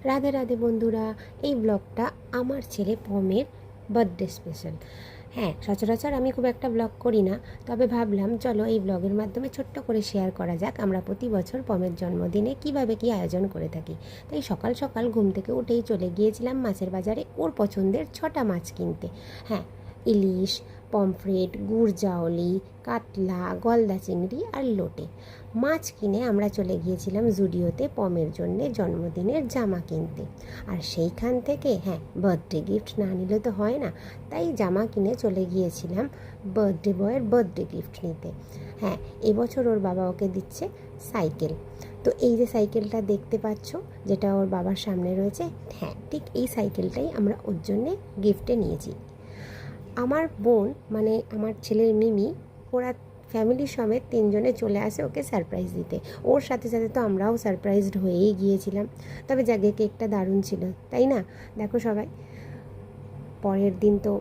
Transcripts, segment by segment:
রাধে রাধে বন্ধুরা, এই ব্লগটা আমার ছেলে পমের বার্থডে স্পেশাল। হ্যাঁ, সচরাচর আমি খুব একটা ব্লগ করি না, তবে ভাবলাম চলো এই ব্লগের মাধ্যমে ছোট্ট করে শেয়ার করা যাক আমরা প্রতি বছর পমের জন্মদিনে কিভাবে কি আয়োজন করে থাকি। তাই সকাল সকাল ঘুম থেকে উঠেই চলে গিয়েছিলাম মাছের বাজারে ওর পছন্দের 6টা মাছ কিনতে। হ্যাঁ, ইলিশ, পমফ্রেট, গুড়জাউলি, কাতলা, গলদা চিংড়ি আর লোটে মাছ কিনে আমরা চলে গিয়েছিলাম জুডিওতে পমের জন্যে জন্মদিনের জামা কিনতে। আর সেইখান থেকে বার্থডে গিফট না নিলে তো হয় না, তাই জামা কিনে চলে গিয়েছিলাম বার্থডে বয়ের বার্থডে গিফট নিতে। হ্যাঁ, এবছর ওর বাবা ওকে দিচ্ছে সাইকেল। তো এই যে সাইকেলটা দেখতে পাচ্ছ, যেটা ওর বাবার সামনে রয়েছে, হ্যাঁ ঠিক এই সাইকেলটাই আমরা ওর জন্যে গিফটে নিয়েছি। আমার বোন মানে আমার ছেলের মিমি, ওরা ফ্যামিলির সমেত 3জনে চলে আসে ওকে সারপ্রাইজ দিতে। ওর সাথে সাথে তো আমরাও সারপ্রাইজড হয়েই গিয়েছিলাম। তবে জাগে কেকটা দারুণ ছিল, তাই না? দেখো সবাই, পরের দিন তো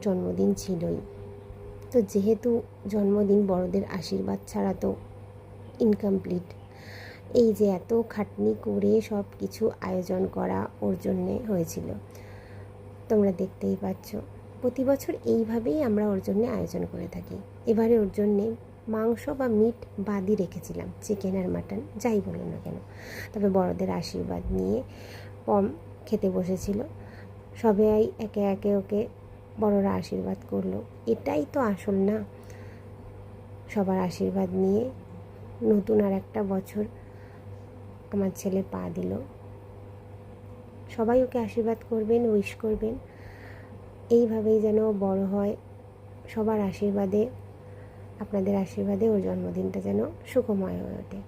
জন্মদিন ছিলই। তো যেহেতু জন্মদিন বড়দের আশীর্বাদ ছাড়া তো ইনকমপ্লিট, এই যে এত খাটনি করে সব কিছু আয়োজন করা ওর জন্যে হয়েছিল, তোমরা দেখতেই পাচ্ছ। প্রতি বছর এইভাবেই আমরা ওর জন্যে আয়োজন করে থাকি। এবারে ওর জন্যে মাংস বা মিট বাদই রেখেছিলাম, চিকেন আর মাটন যাই বলো না কেন। তবে বড়দের আশীর্বাদ নিয়ে পম খেতে বসেছিল। সবাই একে একে ওকে বড়রা আশীর্বাদ করলো, এটাই তো আসল না? সবার আশীর্বাদ নিয়ে নতুন আর একটা বছর আমার ছেলে পা দিল। সবাই ওকে আশীর্বাদ করবেন, উইশ করবেন, এইভাবেই যেন বড় হয়। সবার আশীর্বাদে, আপনাদের আশীর্বাদে ওর জন্মদিনটা যেন সুখময় হয়ে ওঠে।